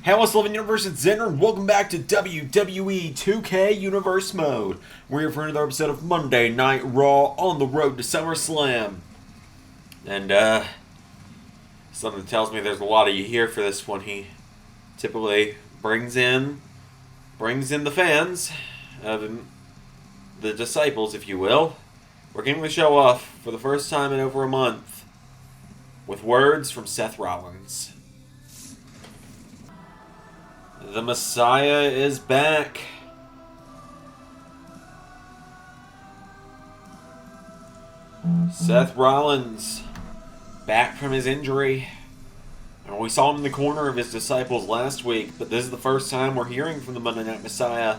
Hey, what's Living Universe? It's Xander, and welcome back to WWE 2K Universe Mode. We're here for another episode of Monday Night Raw on the road to Summerslam. And, something tells me there's a lot of you here for this one. He typically brings in the fans, the disciples, if you will. We're kicking the show off for the first time in over a month with words from Seth Rollins. The Messiah is back. Seth Rollins, back from his injury. And we saw him in the corner of his disciples last week, but this is the first time we're hearing from the Monday Night Messiah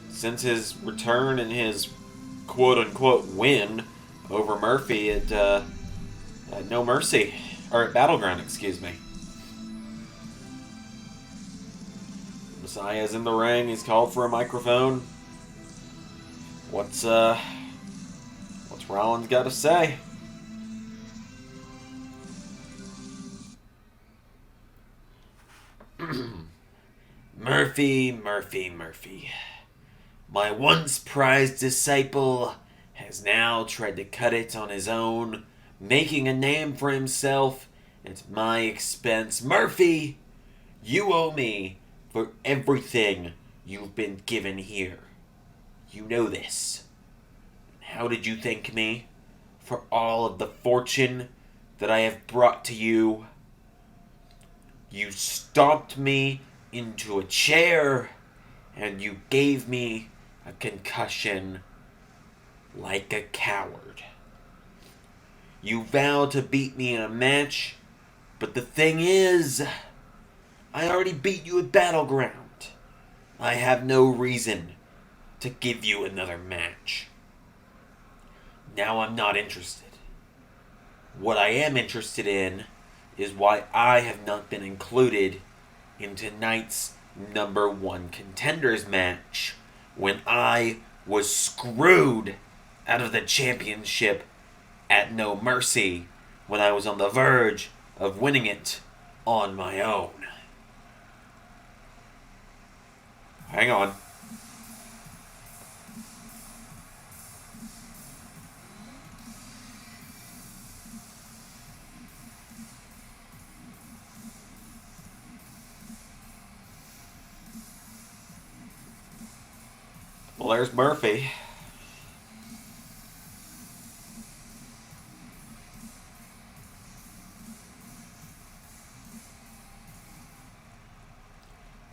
since his return and his quote-unquote win over Murphy at No Mercy, or at Battleground, excuse me. Messiah's in the ring. He's called for a microphone. What's Rollins got to say? Murphy. My once prized disciple has now tried to cut it on his own, making a name for himself at my expense. Murphy, you owe me for everything you've been given here. You know this. How did you thank me for all of the fortune that I have brought to you? You stomped me into a chair and you gave me a concussion like a coward. You vowed to beat me in a match, but the thing is, I already beat you at Battleground. I have no reason to give you another match. Now I'm not interested. What I am interested in is why I have not been included in tonight's number one Contenders match when I was screwed out of the championship at No Mercy when I was on the verge of winning it on my own. Hang on. Well, there's Murphy.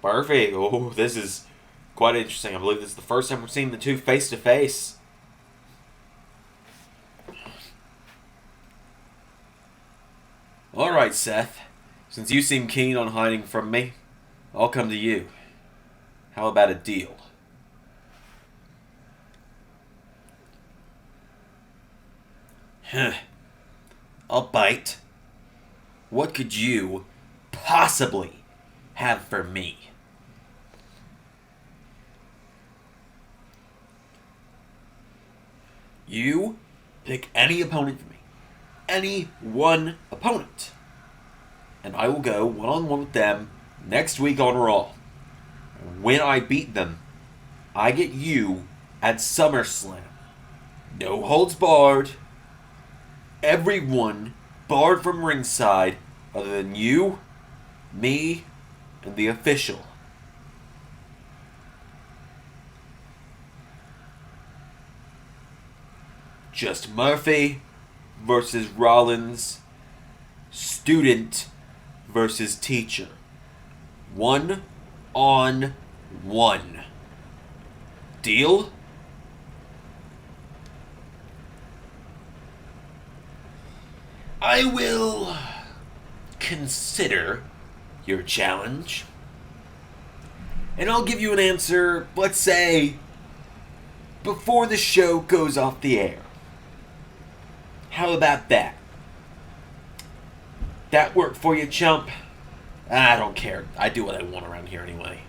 Murphy, oh, this is quite interesting. I believe this is the first time we're seeing the two face to face. Alright, Seth. Since you seem keen on hiding from me, I'll come to you. How about a deal? I'll bite. What could you possibly have for me? You pick any opponent for me. Any one opponent. And I will go one-on-one with them next week on Raw. When I beat them, I get you at SummerSlam. No holds barred. Everyone barred from ringside other than you, me, and the official. Just Murphy versus Rollins. Student versus teacher. 1-on-1. Deal? I will consider your challenge. And I'll give you an answer, let's say, before the show goes off the air. How about that? That work for you, chump? I don't care. I do what I want around here anyway.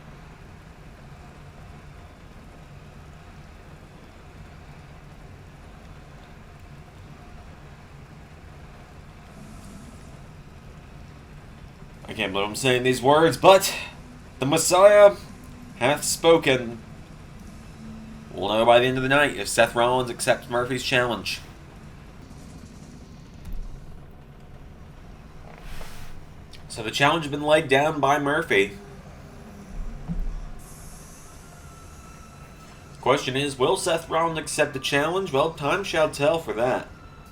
I can't believe I'm saying these words, but The Messiah hath spoken. We'll know by the end of the night if Seth Rollins accepts Murphy's challenge. So the challenge has been laid down by Murphy. The question is, will Seth Rollins accept the challenge? Well, time shall tell for that.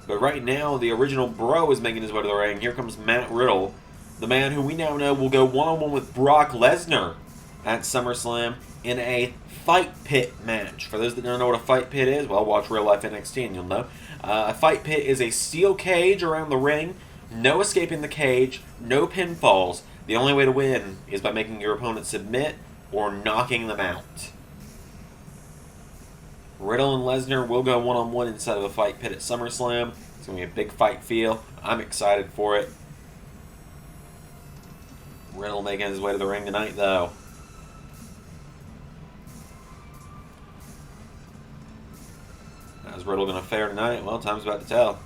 But right now, the original Bro is making his way to the ring. Here comes Matt Riddle, the man who we now know will go one-on-one with Brock Lesnar at SummerSlam in a fight pit match. For those that don't know what a fight pit is, well, watch Real Life NXT and you'll know. A fight pit is a steel cage around the ring, no escaping the cage, no pinfalls. The only way to win is by making your opponent submit or knocking them out. Riddle and Lesnar will go one-on-one inside of a fight pit at SummerSlam. It's going to be a big fight feel. I'm excited for it. Riddle making his way to the ring tonight, though. How's Riddle going to fare tonight? Well, time's about to tell.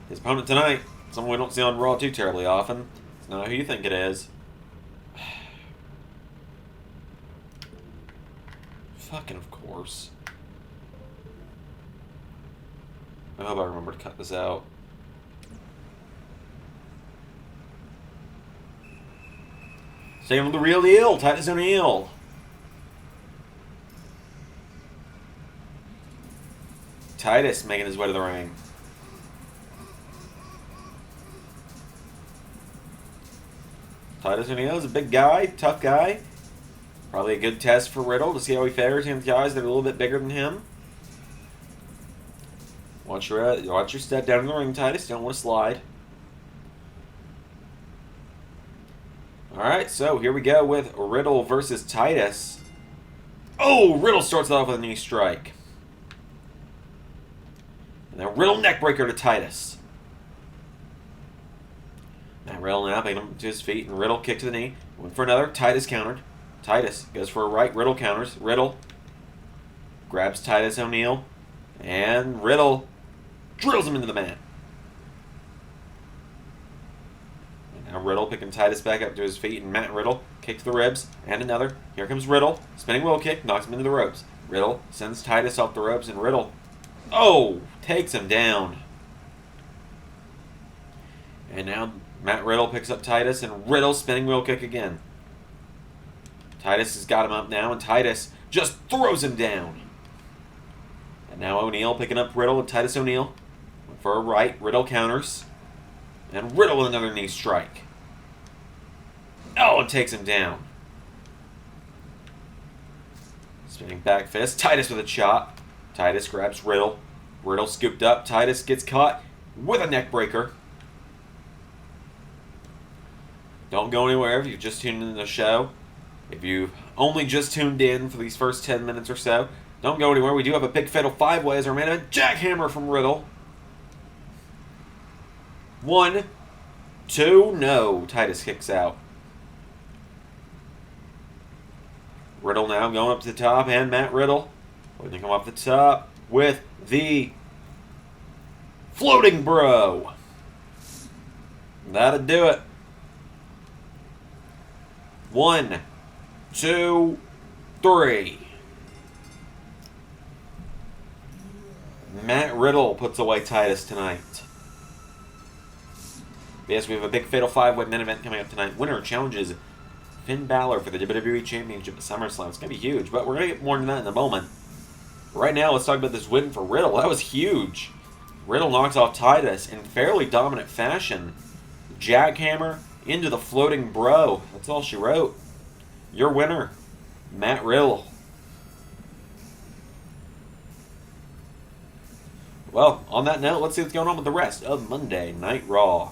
His opponent tonight, someone we don't see on Raw too terribly often. It's not who you think it is. Fucking of course. I hope I remember to cut this out. Same with the real deal, Titus O'Neil. Titus making his way to the ring. Titus O'Neil is a big guy, tough guy. Probably a good test for Riddle to see how he fares against guys that are a little bit bigger than him. Watch your step down in the ring, Titus. You don't want to slide. Alright, so here we go with Riddle versus Titus. Oh, Riddle starts off with a knee strike. And then Riddle neckbreaker to Titus. Now Riddle now picking him to his feet, and Riddle kick to the knee. Went for another. Titus countered. Titus goes for a right. Riddle counters. Riddle grabs Titus O'Neil, and Riddle drills him into the mat. And now Riddle picking Titus back up to his feet, and Matt Riddle kick to the ribs, and another. Here comes Riddle. Spinning wheel kick, knocks him into the ropes. Riddle sends Titus off the ropes, and Riddle, oh, takes him down. And now Matt Riddle picks up Titus, and Riddle spinning wheel kick again. Titus has got him up now, and Titus just throws him down. And now O'Neil picking up Riddle, and Titus O'Neil for a right. Riddle counters. And Riddle with another knee strike. Oh, and takes him down. Spinning back fist. Titus with a chop. Titus grabs Riddle. Riddle scooped up. Titus gets caught with a neck breaker. Don't go anywhere if you've just tuned into the show. If you've only just tuned in for these first 10 minutes or so, don't go anywhere. We do have a big fatal 5-way as our main event. Jackhammer from Riddle. 1, 2, no. Titus kicks out. Riddle now going up to the top, and Matt Riddle looking to come off the top with the floating bro. That'll do it. 1, 2, 3. Matt Riddle puts away Titus tonight. Yes, we have a big fatal 5-way main event coming up tonight. Winner challenges Finn Balor for the WWE Championship at SummerSlam. It's going to be huge, but we're going to get more into that in a moment. Right now, let's talk about this win for Riddle. That was huge. Riddle knocks off Titus in fairly dominant fashion. Jackhammer into the floating bro. That's all she wrote. Your winner, Matt Riddle. Well, on that note, let's see what's going on with the rest of Monday Night Raw.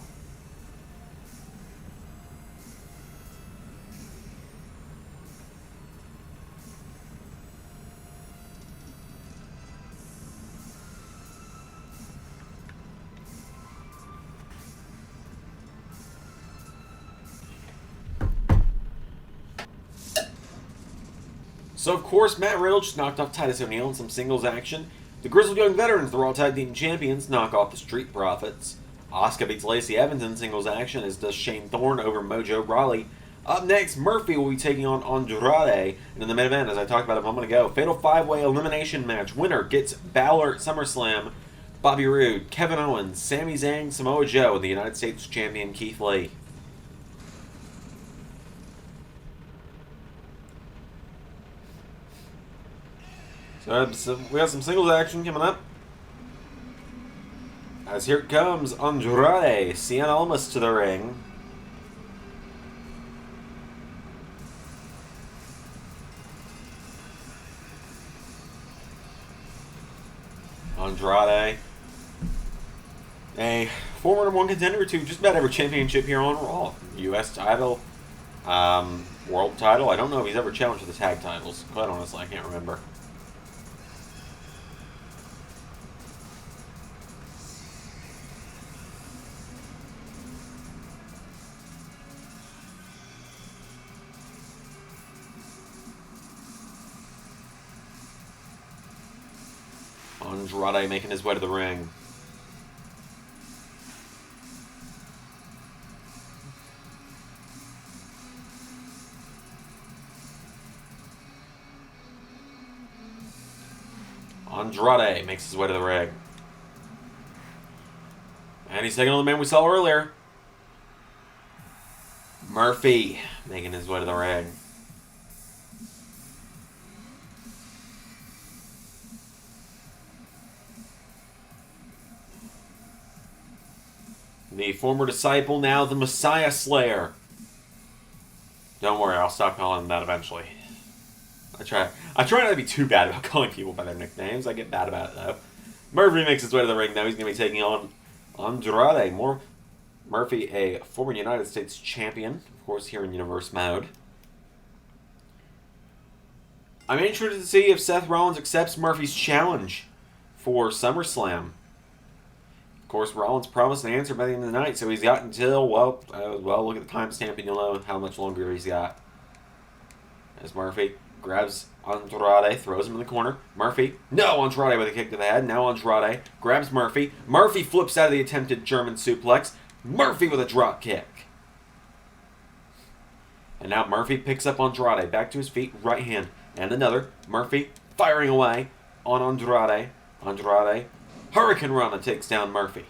So, of course, Matt Riddle just knocked off Titus O'Neil in some singles action. The Grizzled Young Veterans, the Raw Tag Team Champions, knock off the Street Profits. Asuka beats Lacey Evans in singles action, as does Shane Thorne over Mojo Rawley. Up next, Murphy will be taking on Andrade. And in the main event, as I talked about a moment ago, Fatal 5-Way Elimination Match. Winner gets Balor at SummerSlam. Bobby Roode, Kevin Owens, Sami Zayn, Samoa Joe, and the United States Champion Keith Lee. So we have some singles action coming up. As here comes Andrade, Cien Almas to the ring. Andrade, a former #1 contender to just about every championship here on Raw. U.S. title, world title. I don't know if he's ever challenged for the tag titles. Quite honestly, I can't remember. Andrade making his way to the ring. Andrade makes his way to the ring. And he's taking on the man we saw earlier. Murphy making his way to the ring. The former disciple, now the Messiah Slayer. Don't worry, I'll stop calling him that eventually. I try not to be too bad about calling people by their nicknames. I get bad about it, though. Murphy makes his way to the ring now. He's going to be taking on Andrade. Murphy, a former United States champion, of course, here in Universe mode. I'm interested to see if Seth Rollins accepts Murphy's challenge for SummerSlam. Of course, Rollins promised an answer by the end of the night, so he's got until, well, look at the timestamp and you'll know how much longer he's got. As Murphy grabs Andrade, throws him in the corner. Murphy, no, Andrade with a kick to the head. Now Andrade grabs Murphy. Murphy flips out of the attempted German suplex. Murphy with a drop kick. And now Murphy picks up Andrade back to his feet, right hand, and another. Murphy firing away on Andrade. Andrade, Hurricane Rana takes down Murphy.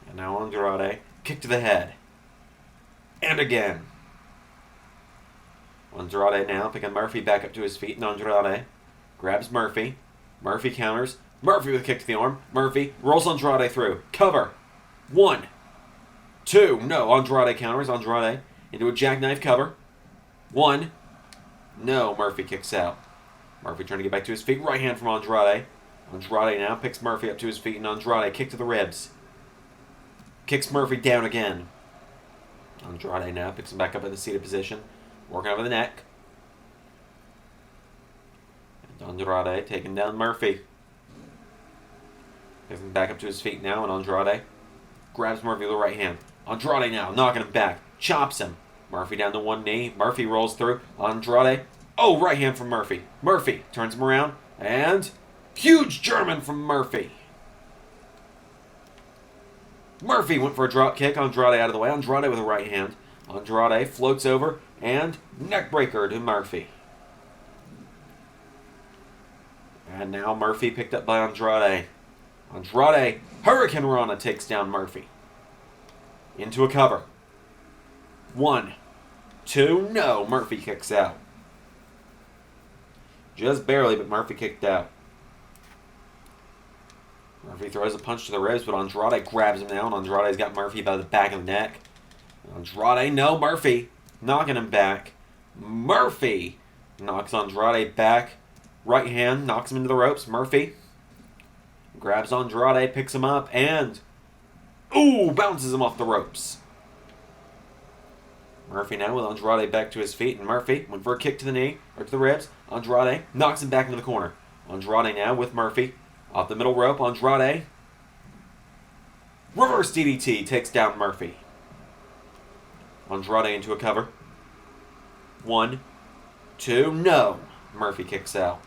And now Andrade, kick to the head. And again. Andrade now picking Murphy back up to his feet, and Andrade grabs Murphy. Murphy counters. Murphy with a kick to the arm. Murphy rolls Andrade through. Cover. 1, 2. No, Andrade counters. Andrade into a jackknife cover. 1. No, Murphy kicks out. Murphy trying to get back to his feet. Right hand from Andrade. Andrade now picks Murphy up to his feet, and Andrade kick to the ribs. Kicks Murphy down again. Andrade now picks him back up in the seated position. Working over the neck. And Andrade taking down Murphy. Picks him back up to his feet now, and Andrade grabs Murphy with the right hand. Andrade now knocking him back. Chops him. Murphy down to one knee. Murphy rolls through. Andrade. Oh, right hand from Murphy. Murphy turns him around. And huge German from Murphy. Murphy went for a drop kick. Andrade out of the way. Andrade with a right hand. Andrade floats over. And neckbreaker to Murphy. And now Murphy picked up by Andrade. Andrade, Hurricane Rana takes down Murphy. Into a cover. 1, 2, no. Murphy kicks out. Just barely, but Murphy kicked out. Murphy throws a punch to the ribs, but Andrade grabs him now, and Andrade's got Murphy by the back of the neck. Andrade, no. Murphy knocking him back. Murphy knocks Andrade back. Right hand knocks him into the ropes. Murphy grabs Andrade, picks him up, and ooh, bounces him off the ropes. Murphy now with Andrade back to his feet, and Murphy went for a kick to the knee, or to the ribs. Andrade knocks him back into the corner. Andrade now with Murphy off the middle rope. Andrade reverse DDT takes down Murphy. Andrade into a cover. 1, 2, no. Murphy kicks out.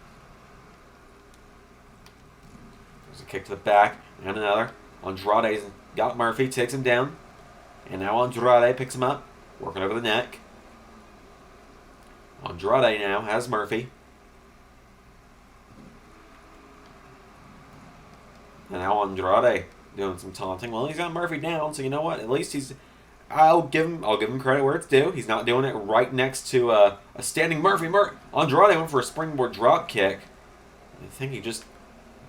There's a kick to the back, and another. Andrade's got Murphy, takes him down. And now Andrade picks him up, working over the neck. Andrade now has Murphy. And now Andrade doing some taunting. Well, he's got Murphy down, so you know what? At least he's... I'll give him credit where it's due. He's not doing it right next to a standing Murphy. Andrade went for a springboard drop kick. I think he just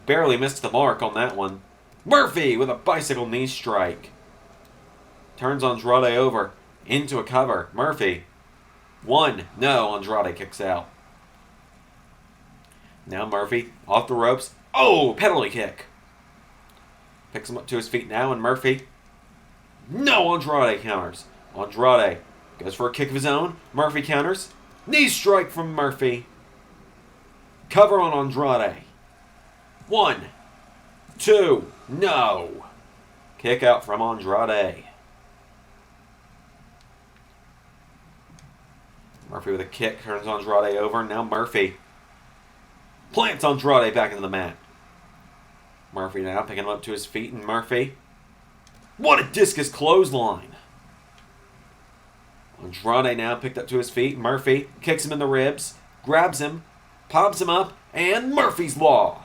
barely missed the mark on that one. Murphy with a bicycle knee strike. Turns Andrade over into a cover. Murphy. 1. No, Andrade kicks out. Now Murphy off the ropes. Oh, penalty kick. Picks him up to his feet now, and Murphy. No, Andrade counters. Andrade goes for a kick of his own. Murphy counters. Knee strike from Murphy. Cover on Andrade. 1, 2, no. Kick out from Andrade. Murphy with a kick turns Andrade over. Now Murphy plants Andrade back into the mat. Murphy now picking him up to his feet, and Murphy. What a discus clothesline! Andrade now picked up to his feet. Murphy kicks him in the ribs, grabs him, pops him up, and Murphy's Law.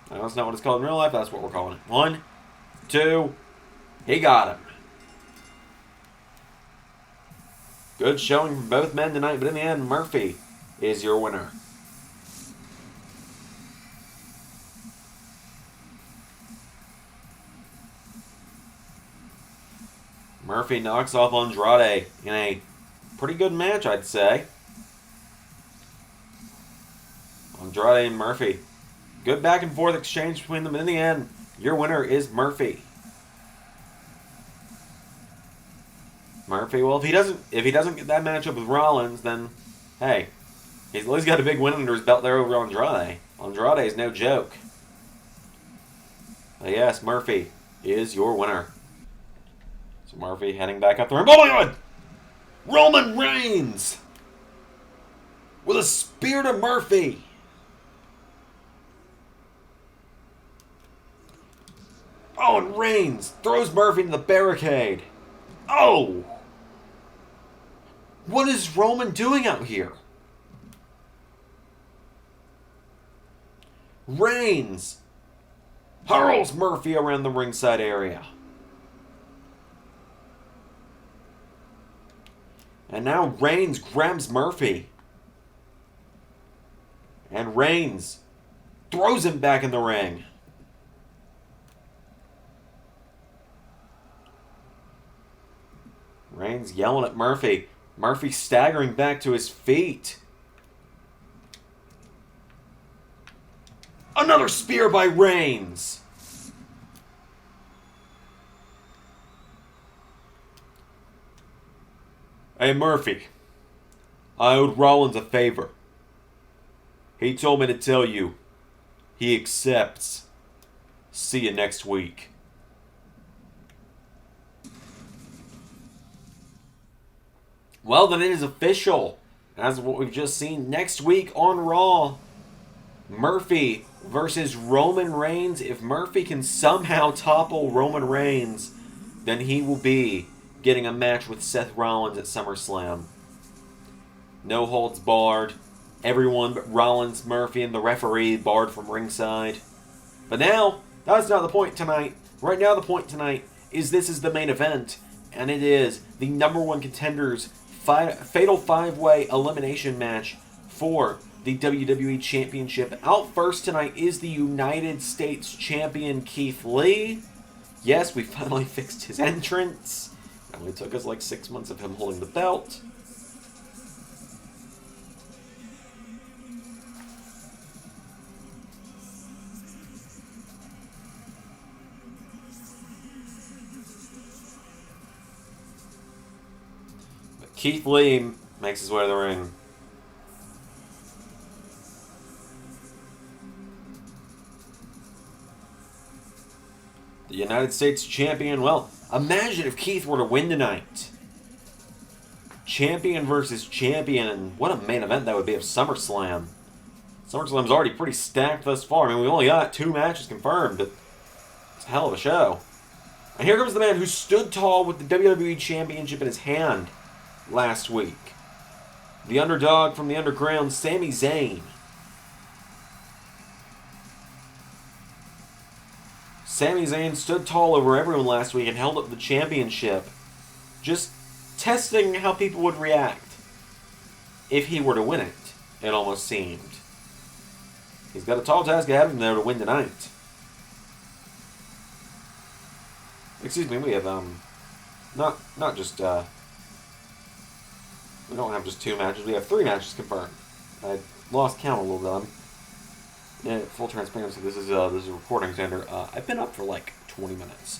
Now, that's not what it's called in real life. That's what we're calling it. 1, 2, he got him. Good showing from both men tonight, but in the end, Murphy is your winner. Murphy knocks off Andrade in a pretty good match, I'd say. Andrade and Murphy. Good back and forth exchange between them. In the end, your winner is Murphy. Murphy, well, if he doesn't get that matchup with Rollins, then hey, he's at least got a big win under his belt there over Andrade. Andrade is no joke. But yes, Murphy is your winner. So Murphy heading back up the ring. Oh my God! Roman Reigns with a spear to Murphy. Oh, and Reigns throws Murphy into the barricade. Oh! What is Roman doing out here? Reigns hurls Murphy around the ringside area. And now Reigns grabs Murphy. And Reigns throws him back in the ring. Reigns yelling at Murphy. Murphy staggering back to his feet. Another spear by Reigns. Hey, Murphy. I owed Rollins a favor. He told me to tell you he accepts. See you next week. Well, then it is official. As what we've just seen next week on Raw. Murphy versus Roman Reigns. If Murphy can somehow topple Roman Reigns, then he will be getting a match with Seth Rollins at SummerSlam. No holds barred. Everyone but Rollins, Murphy, and the referee barred from ringside. But now, that's not the point tonight. Right now the point tonight is this is the main event. And it is the #1 Contenders Fatal 5-Way Elimination match for the WWE Championship. Out first tonight is the United States Champion Keith Lee. Yes, we finally fixed his entrance. It only took us like 6 months of him holding the belt. But Keith Lee makes his way to the ring. The United States Champion, well, imagine if Keith were to win tonight. Champion versus champion, and what a main event that would be of SummerSlam. SummerSlam's already pretty stacked thus far. I mean, we've only got 2 matches confirmed, but hell of a show. And here comes the man who stood tall with the WWE Championship in his hand last week. The underdog from the underground, Sami Zayn. Sami Zayn stood tall over everyone last week and held up the championship, just testing how people would react if he were to win it, it almost seemed. He's got a tall task ahead of him, though, to win tonight. Excuse me, we have, not just, we don't have just 2 matches, we have 3 matches confirmed. I lost count a little bit. Yeah, full transparency, this is a recording center. I've been up for like 20 minutes.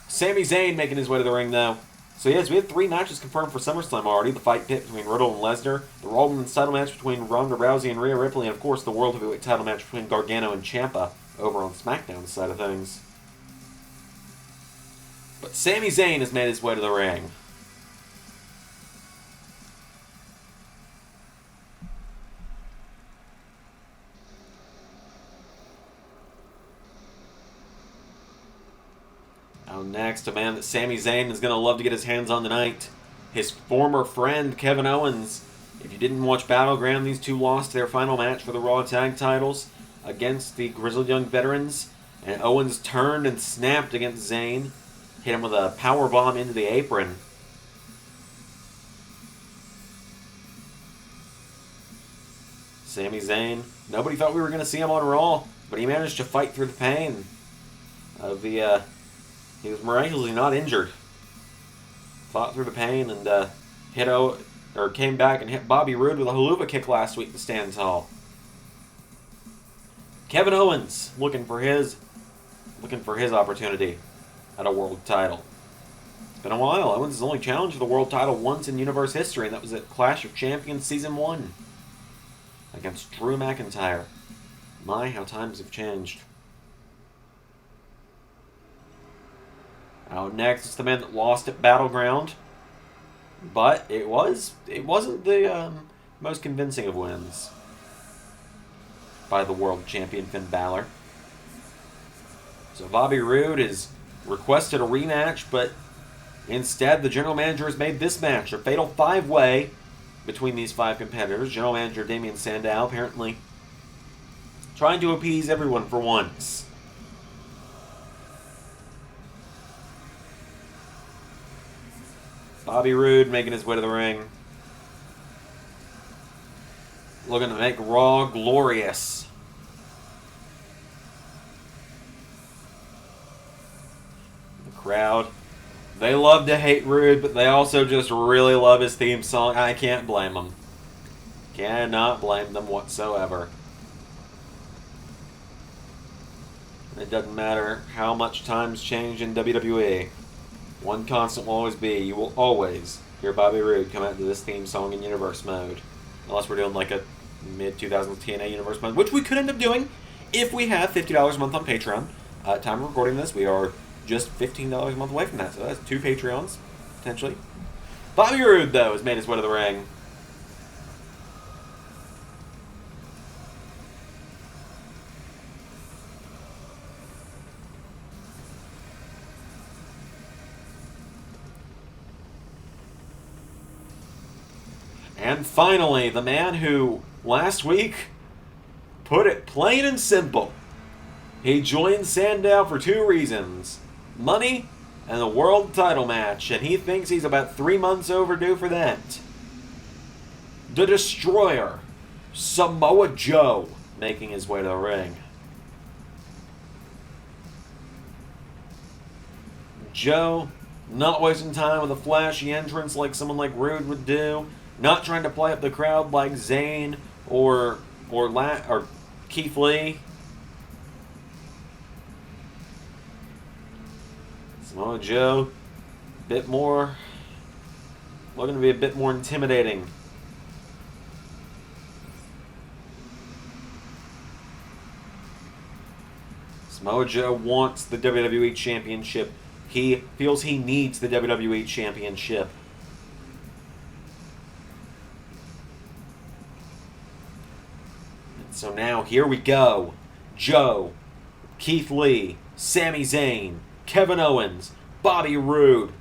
Sami Zayn making his way to the ring, though. So yes, we had 3 matches confirmed for Summerslam already. The fight pit between Riddle and Lesnar, the Raw Women's title match between Ronda Rousey and Rhea Ripley, and of course the World Heavyweight title match between Gargano and Ciampa over on SmackDown's side of things. But Sami Zayn has made his way to the ring. Now next, a man that Sami Zayn is going to love to get his hands on tonight. His former friend, Kevin Owens. If you didn't watch Battleground, these two lost their final match for the Raw Tag titles against the Grizzled Young Veterans. And Owens turned and snapped against Zayn. Hit him with a powerbomb into the apron. Sami Zayn. Nobody thought we were going to see him on Raw, but he managed to fight through the pain of the... he was miraculously not injured. Fought through the pain and came back and hit Bobby Roode with a haluva kick last week to stand tall. Kevin Owens looking for his opportunity at a world title. It's been a while. Owens has only challenged for the world title once in Universe history, and that was at Clash of Champions Season 1 against Drew McIntyre. My, how times have changed. Now next, it's the man that lost at Battleground, but it wasn't the most convincing of wins by the world champion Finn Balor. So Bobby Roode has requested a rematch, but instead the general manager has made this match a fatal 5-way between these 5 competitors. General manager Damien Sandow apparently trying to appease everyone for once. Bobby Roode making his way to the ring. Looking to make Raw glorious. The crowd, they love to hate Roode, but they also just really love his theme song. I can't blame them. Cannot blame them whatsoever. It doesn't matter how much times change in WWE. One constant will always be, you will always hear Bobby Roode come out to this theme song in Universe mode. Unless we're doing like a mid-2000s TNA Universe mode, which we could end up doing if we have $50 a month on Patreon. Time of recording this, we are just $15 a month away from that, so that's 2 Patreons, potentially. Bobby Roode, though, has made his way to the ring. And finally, the man who, last week, put it plain and simple. He joined Sandow for 2 reasons. Money and the world title match, and he thinks he's about 3 months overdue for that. The Destroyer, Samoa Joe, making his way to the ring. Joe, not wasting time with a flashy entrance like someone like Roode would do. Not trying to play up the crowd like Zayn or Keith Lee. Samoa Joe, looking to be a bit more intimidating. Samoa Joe wants the WWE Championship. He feels he needs the WWE Championship. So now, here we go. Joe, Keith Lee, Sami Zayn, Kevin Owens, Bobby Roode.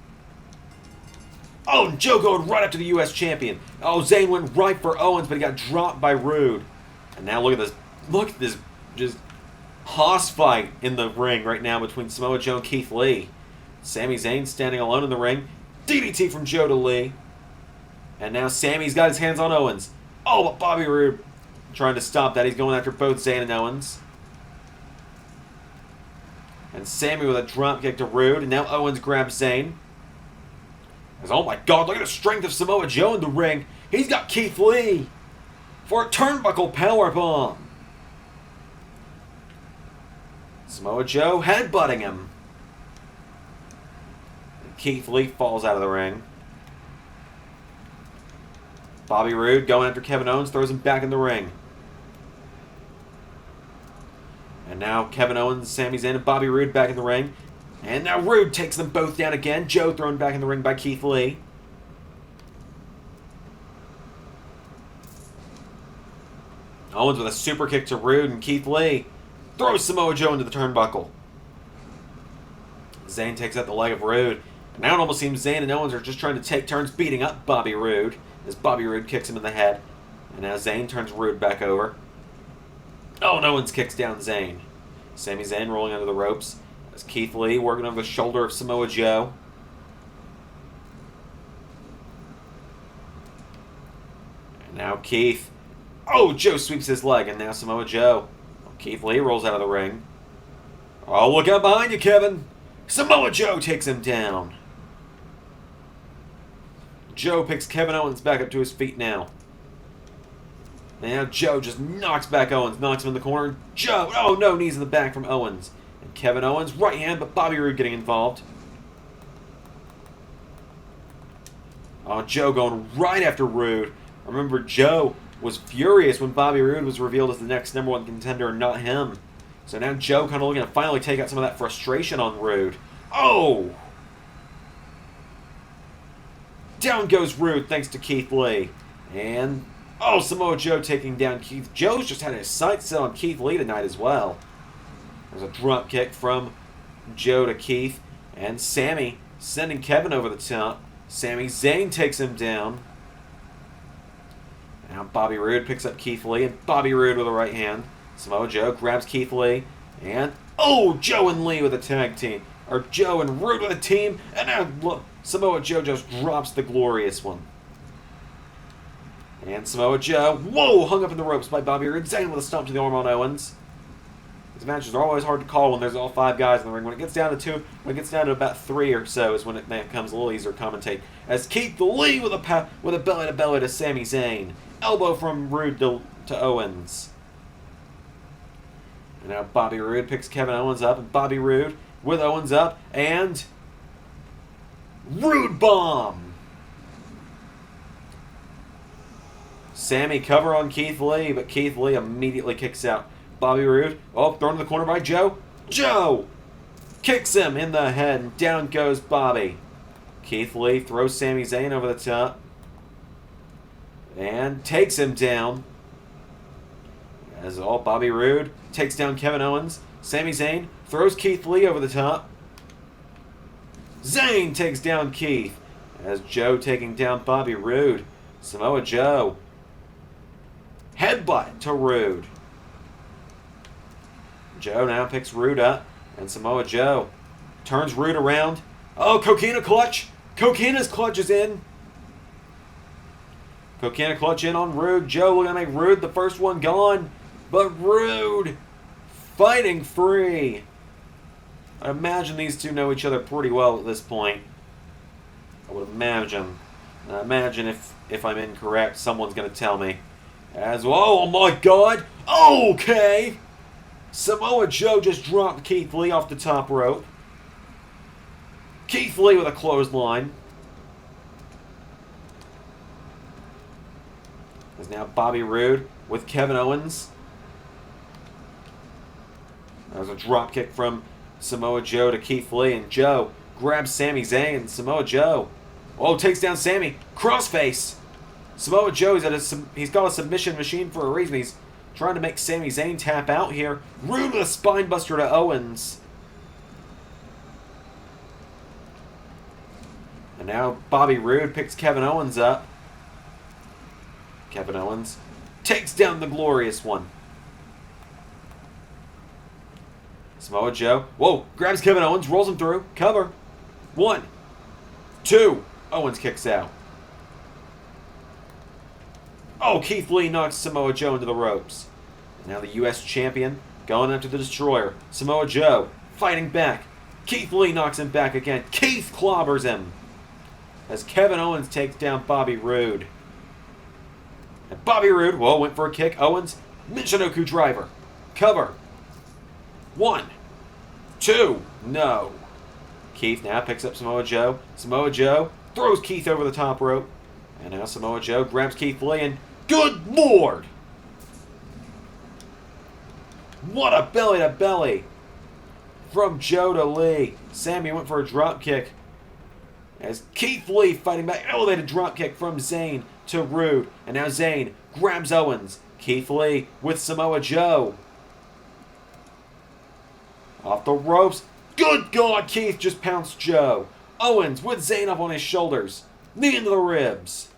Oh, and Joe going right after the U.S. champion. Oh, Zayn went right for Owens, but he got dropped by Roode. And now look at this. Look at this just hoss fight in the ring right now between Samoa Joe and Keith Lee. Sami Zayn standing alone in the ring. DDT from Joe to Lee. And now Sami's got his hands on Owens. Oh, but Bobby Roode trying to stop that. He's going after both Zayn and Owens. And Sami with a drop kick to Roode. And now Owens grabs Zayn. Oh my god, look at the strength of Samoa Joe in the ring. He's got Keith Lee for a turnbuckle powerbomb. Samoa Joe headbutting him. And Keith Lee falls out of the ring. Bobby Roode going after Kevin Owens, throws him back in the ring. And now Kevin Owens, Sami Zayn, and Bobby Roode back in the ring. And now Roode takes them both down again. Joe thrown back in the ring by Keith Lee. Owens with a super kick to Roode, and Keith Lee throws Samoa Joe into the turnbuckle. Zayn takes out the leg of Roode. Now it almost seems Zayn and Owens are just trying to take turns beating up Bobby Roode as Bobby Roode kicks him in the head. And now Zayn turns Roode back over. Oh, and Owens kicks down Zayn. Sami Zayn rolling under the ropes. As Keith Lee working over the shoulder of Samoa Joe. And now Keith. Oh, Joe sweeps his leg, and now Samoa Joe. Keith Lee rolls out of the ring. Oh, look out behind you, Kevin. Samoa Joe takes him down. Joe picks Kevin Owens back up to his feet now. Now Joe just knocks back Owens, knocks him in the corner. Joe, oh no, knees in the back from Owens. And Kevin Owens, right hand, but Bobby Roode getting involved. Oh, Joe going right after Roode. Remember, Joe was furious when Bobby Roode was revealed as the next #1 contender and not him. So now Joe kind of looking to finally take out some of that frustration on Roode. Oh! Down goes Roode thanks to Keith Lee. And, oh, Samoa Joe taking down Keith. Joe's just had his sights set on Keith Lee tonight as well. There's a drop kick from Joe to Keith. And Sami sending Kevin over the top. Sami Zayn takes him down. Now Bobby Roode picks up Keith Lee, and Bobby Roode with a right hand. Samoa Joe grabs Keith Lee, and oh, Joe and Lee with a tag team. Or Joe and Roode with a team, and now look, Samoa Joe just drops the glorious one. And Samoa Joe, whoa, hung up in the ropes by Bobby Roode. Zayn with a stomp to the arm on Owens. These matches are always hard to call when there's all 5 guys in the ring. When it gets down to 2, when it gets down to about 3 or so is when it becomes a little easier to commentate. As Keith Lee with a belly to belly to Sami Zayn. Elbow from Roode to Owens. And now Bobby Roode picks Kevin Owens up, and Bobby Roode with Owens up, and Roode bomb! Sami cover on Keith Lee, but Keith Lee immediately kicks out Bobby Roode. Oh, thrown in the corner by Joe. Joe kicks him in the head, and down goes Bobby. Keith Lee throws Sami Zayn over the top and takes him down. As all Bobby Roode takes down Kevin Owens. Sami Zayn throws Keith Lee over the top. Zayn takes down Keith. As Joe taking down Bobby Roode. Samoa Joe. Headbutt to Roode. Joe now picks Roode up. And Samoa Joe turns Roode around. Oh, Coquina clutch. Coquina's clutch is in. Coquina clutch in on Roode. Joe looking to make Roode the first one gone. But Roode fighting free. I imagine these two know each other pretty well at this point. I would imagine. I imagine if I'm incorrect, someone's going to tell me. As well, oh my god. Okay. Samoa Joe just dropped Keith Lee off the top rope. Keith Lee with a clothesline. There's now Bobby Roode with Kevin Owens. There's a drop kick from Samoa Joe to Keith Lee, and Joe grabs Sami Zayn. Samoa Joe, oh, takes down Sami. Crossface. Samoa Joe, he's got a submission machine for a reason. He's trying to make Sami Zayn tap out here. Roode with a spine buster to Owens. And now Bobby Roode picks Kevin Owens up. Kevin Owens takes down the Glorious One. Samoa Joe. Whoa, grabs Kevin Owens, rolls him through. Cover. 1, 2. Owens kicks out. Oh, Keith Lee knocks Samoa Joe into the ropes. Now the U.S. champion going after the Destroyer. Samoa Joe fighting back. Keith Lee knocks him back again. Keith clobbers him as Kevin Owens takes down Bobby Roode. And Bobby Roode, whoa, went for a kick. Owens, Michinoku driver. Cover. 1, 2, no. Keith now picks up Samoa Joe. Samoa Joe throws Keith over the top rope. And now Samoa Joe grabs Keith Lee and good Lord! What a belly-to-belly from Joe to Lee. Sami went for a drop kick as Keith Lee fighting back. Elevated drop kick from Zayn to Roode. And now Zayn grabs Owens. Keith Lee with Samoa Joe. Off the ropes. Good God, Keith just pounced Joe. Owens with Zayn up on his shoulders. Knee into the ribs.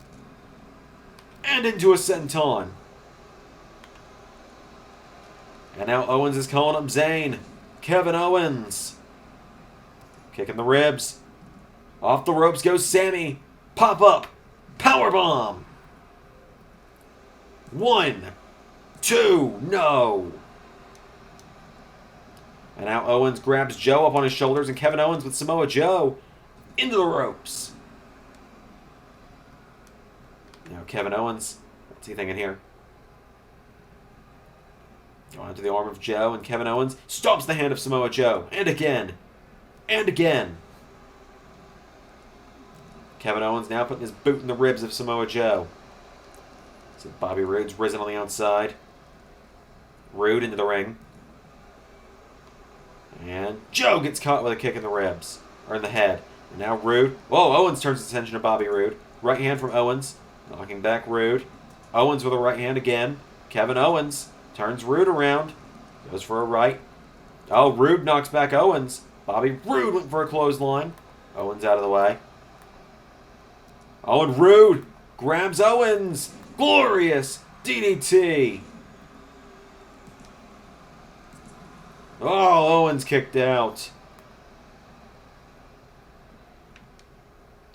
And into a senton. And now Owens is calling up Zayn. Kevin Owens. Kicking the ribs. Off the ropes goes Sami. Pop up. Powerbomb. 1, 2, no. And now Owens grabs Joe up on his shoulders, and Kevin Owens with Samoa Joe into the ropes. Now Kevin Owens, what's he thinking here? Going onto the arm of Joe, and Kevin Owens stomps the hand of Samoa Joe. And again. And again. Kevin Owens now putting his boot in the ribs of Samoa Joe. So Bobby Roode's risen on the outside. Roode into the ring. And Joe gets caught with a kick in the ribs. Or in the head. And now Roode. Whoa, Owens turns his attention to Bobby Roode. Right hand from Owens. Knocking back Roode. Owens with a right hand again. Kevin Owens turns Roode around. Goes for a right. Oh, Roode knocks back Owens. Bobby Roode went for a clothesline. Owens out of the way. Oh, and Roode grabs Owens. Glorious DDT. Oh, Owens kicked out.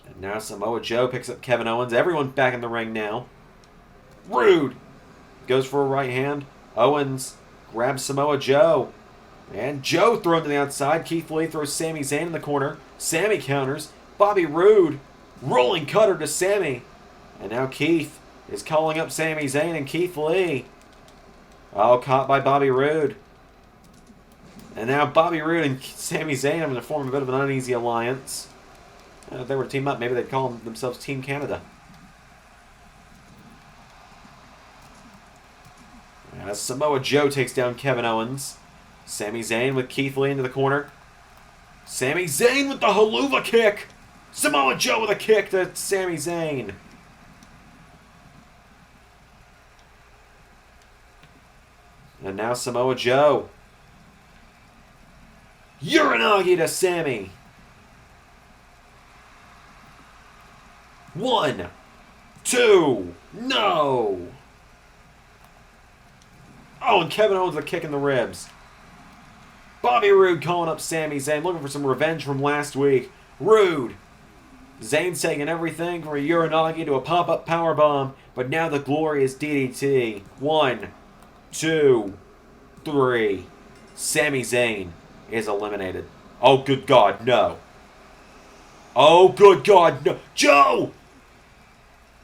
And now Samoa Joe picks up Kevin Owens. Everyone back in the ring now. Roode goes for a right hand. Owens grabs Samoa Joe. And Joe thrown to the outside. Keith Lee throws Sami Zayn in the corner. Sami counters. Bobby Roode rolling cutter to Sami. And now Keith is calling up Sami Zayn and Keith Lee. Oh, caught by Bobby Roode. And now Bobby Roode and Sami Zayn having to form a bit of an uneasy alliance. If they were to team up, maybe they'd call themselves Team Canada. As Samoa Joe takes down Kevin Owens. Sami Zayn with Keith Lee into the corner. Sami Zayn with the haluva kick. Samoa Joe with a kick to Sami Zayn. And now Samoa Joe. Uranagi to Sami. 1, 2, no. Oh, and Kevin Owens with a kick in the ribs. Bobby Roode calling up Sami Zayn, looking for some revenge from last week. Roode. Zayn's taking everything from a Uranagi to a pop-up powerbomb, but now the glorious DDT. 1, 2, 3. Sami Zayn is eliminated. Oh, good God, no. Oh, good God, no. Joe!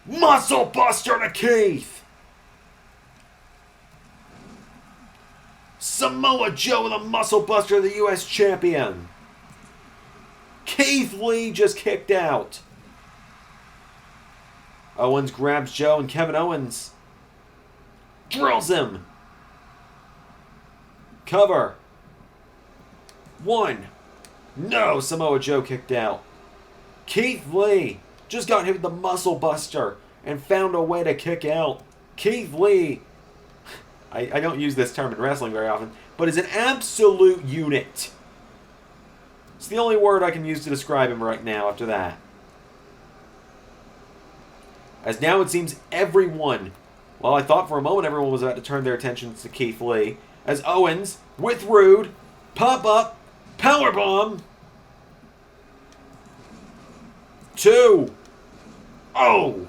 Muscle Buster to Keith! Samoa Joe with a Muscle Buster, the U.S. champion. Keith Lee just kicked out. Owens grabs Joe, and Kevin Owens drills him. Cover. 1. No, Samoa Joe kicked out. Keith Lee just got hit with the Muscle Buster and found a way to kick out. Keith Lee, I don't use this term in wrestling very often, but is an absolute unit. It's the only word I can use to describe him right now after that. As now it seems everyone, well, I thought for a moment everyone was about to turn their attentions to Keith Lee, as Owens, with Roode, pop up, powerbomb. 2. Oh!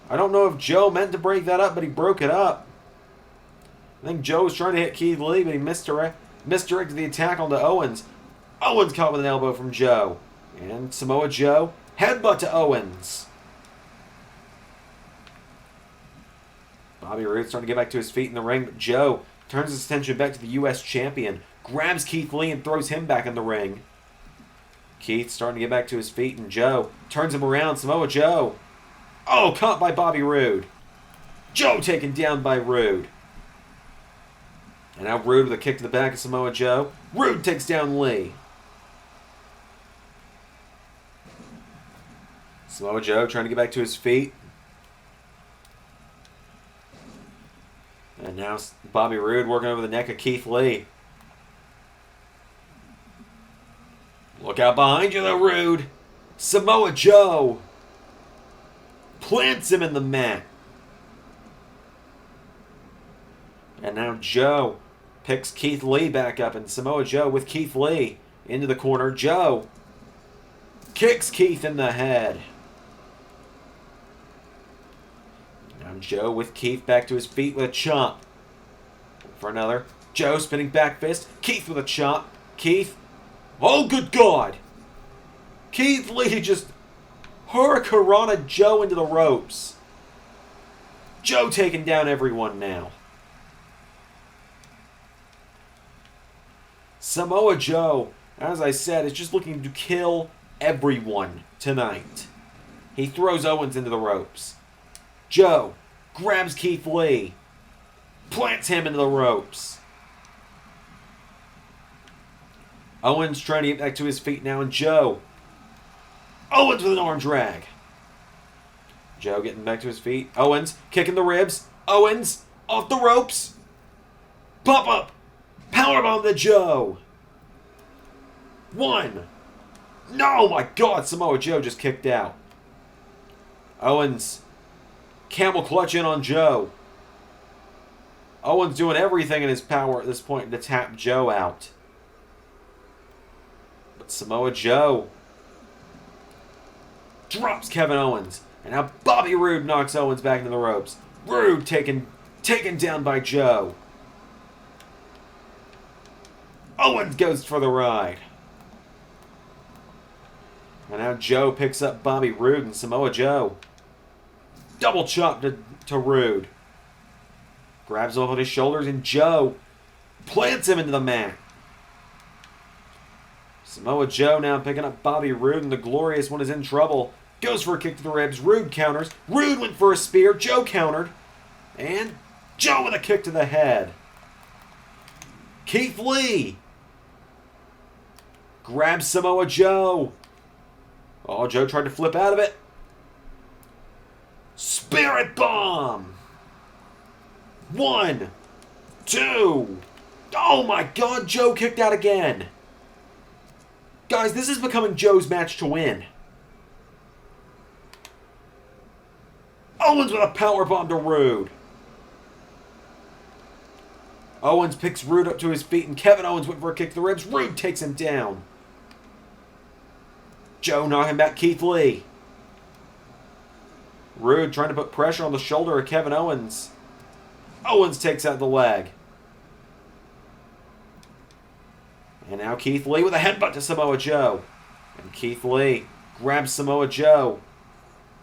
I don't know if Joe meant to break that up, but he broke it up. I think Joe was trying to hit Keith Lee, but he misdirected the attack onto Owens. Owens caught with an elbow from Joe. And Samoa Joe, headbutt to Owens. Bobby Roode starting to get back to his feet in the ring, but Joe turns his attention back to the U.S. champion, grabs Keith Lee and throws him back in the ring. Keith starting to get back to his feet, and Joe turns him around. Samoa Joe. Oh, caught by Bobby Roode. Joe taken down by Roode. And now Roode with a kick to the back of Samoa Joe. Roode takes down Lee. Samoa Joe trying to get back to his feet. And now Bobby Roode working over the neck of Keith Lee. Look out behind you, though, Roode. Samoa Joe plants him in the mat. And now Joe picks Keith Lee back up, and Samoa Joe with Keith Lee into the corner. Joe kicks Keith in the head. Now Joe with Keith back to his feet with a chop. For another. Joe spinning back fist. Keith with a chop. Keith. Oh, good God. Keith Lee just hurricanrana Joe into the ropes. Joe taking down everyone now. Samoa Joe, as I said, is just looking to kill everyone tonight. He throws Owens into the ropes. Joe grabs Keith Lee, plants him into the ropes. Owens trying to get back to his feet now, and Joe. Owens with an arm drag. Joe getting back to his feet. Owens kicking the ribs. Owens off the ropes. Pop up. Powerbomb to Joe. 1. No, my God. Samoa Joe just kicked out. Owens. Camel clutch in on Joe. Owens doing everything in his power at this point to tap Joe out. But Samoa Joe drops Kevin Owens. And now Bobby Roode knocks Owens back into the ropes. Roode taken down by Joe. Owens goes for the ride. And now Joe picks up Bobby Roode, and Samoa Joe double chop to Roode. Grabs off of his shoulders, and Joe plants him into the mat. Samoa Joe now picking up Bobby Roode, and the Glorious One is in trouble. Goes for a kick to the ribs. Roode counters. Roode went for a spear. Joe countered. And Joe with a kick to the head. Keith Lee grabs Samoa Joe. Oh, Joe tried to flip out of it. Spirit Bomb. 1, 2. Oh my God, Joe kicked out again. Guys, this is becoming Joe's match to win. Owens with a powerbomb to Roode. Owens picks Roode up to his feet, and Kevin Owens went for a kick to the ribs. Roode takes him down. Joe knocking back Keith Lee. Roode trying to put pressure on the shoulder of Kevin Owens. Owens takes out the leg. And now Keith Lee with a headbutt to Samoa Joe. And Keith Lee grabs Samoa Joe.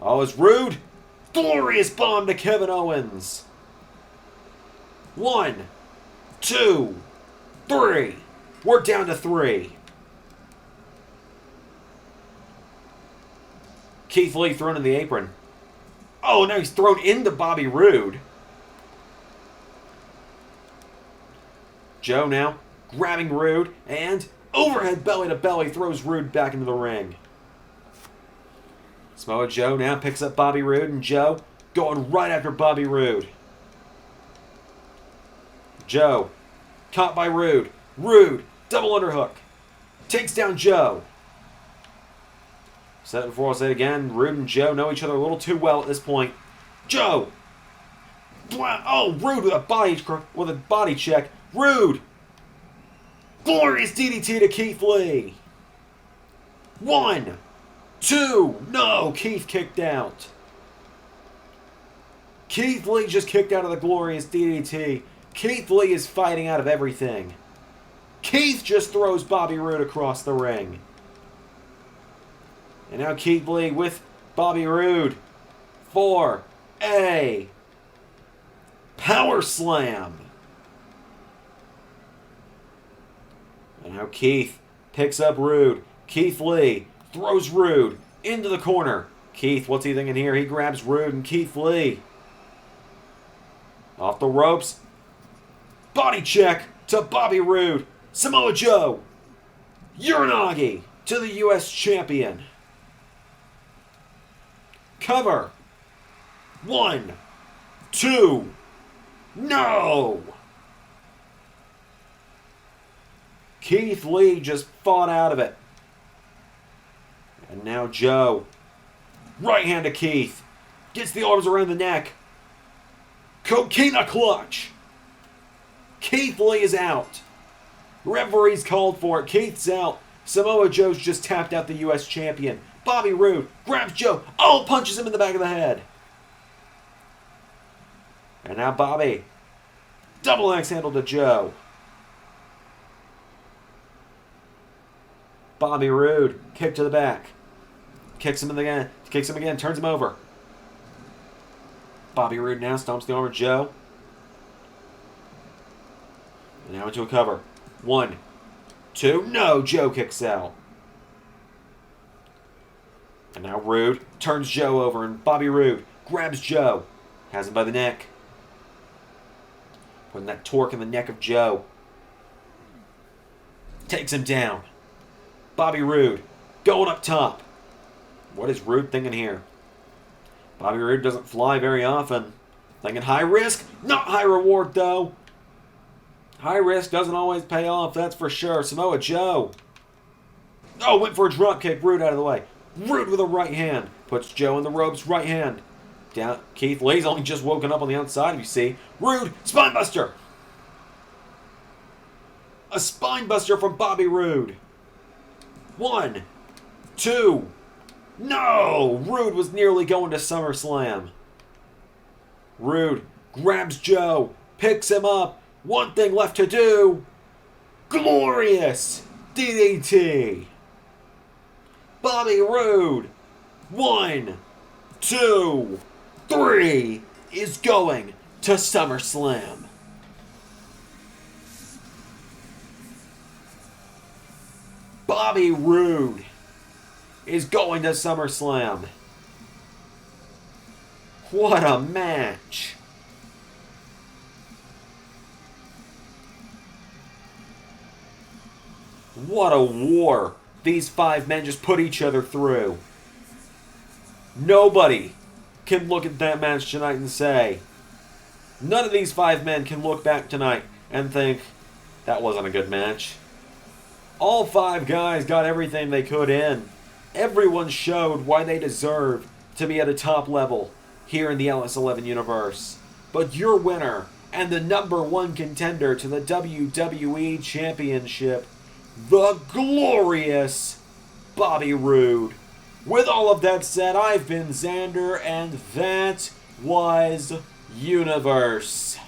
Oh, it's Roode. Glorious bomb to Kevin Owens. 1, 2, 3. We're down to 3. Keith Lee thrown in the apron. Oh, now he's thrown into Bobby Roode. Joe now grabbing Roode, and overhead belly to belly throws Roode back into the ring. Samoa Joe now picks up Bobby Roode, and Joe going right after Bobby Roode. Joe caught by Roode. Roode double underhook. Takes down Joe. Said it before, I'll say it again. Roode and Joe know each other a little too well at this point. Joe. Oh, Roode with a body check. Roode. Glorious DDT to Keith Lee. 1, 2. No, Keith kicked out. Keith Lee just kicked out of the glorious DDT. Keith Lee is fighting out of everything. Keith just throws Bobby Roode across the ring. And now Keith Lee with Bobby Roode for a power slam. And now Keith picks up Roode. Keith Lee throws Roode into the corner. Keith, what's he thinking here? He grabs Roode and Keith Lee. Off the ropes. Body check to Bobby Roode. Samoa Joe. Uranagi to the U.S. champion. Cover. 1, 2. No! Keith Lee just fought out of it. And now Joe. Right hand to Keith. Gets the arms around the neck. Coquina clutch. Keith Lee is out. Referee's called for it. Keith's out. Samoa Joe's just tapped out the U.S. champion. Bobby Roode grabs Joe. Oh, punches him in the back of the head. And now Bobby. Double axe handle to Joe. Bobby Roode. Kick to the back. Kicks him again. Turns him over. Bobby Roode now stomps the arm of Joe. And now into a cover. 1, 2. No, Joe kicks out. And now Roode turns Joe over, and Bobby Roode grabs Joe. Has him by the neck. Putting that torque in the neck of Joe. Takes him down. Bobby Roode going up top. What is Roode thinking here? Bobby Roode doesn't fly very often. Thinking high risk, not high reward though. High risk doesn't always pay off, that's for sure. Samoa Joe. Oh, went for a drop kick. Roode out of the way. Roode with a right hand. Puts Joe in the ropes. Right hand. Down. Keith Lee's only just woken up on the outside, you see. Roode. Spinebuster. A spinebuster from Bobby Roode. 1, 2. No! Roode was nearly going to Summerslam. Roode grabs Joe. Picks him up. One thing left to do. Glorious DDT. Bobby Roode. 1, 2, 3 is going to SummerSlam. Bobby Roode is going to SummerSlam. What a match. What a war these 5 men just put each other through. Nobody can look at that match tonight and say, none of these 5 men can look back tonight and think, that wasn't a good match. All 5 guys got everything they could in. Everyone showed why they deserve to be at a top level here in the LS11 universe. But your winner and the #1 contender to the WWE Championship, the glorious Bobby Roode. With all of that said, I've been Xander, and that was Universe.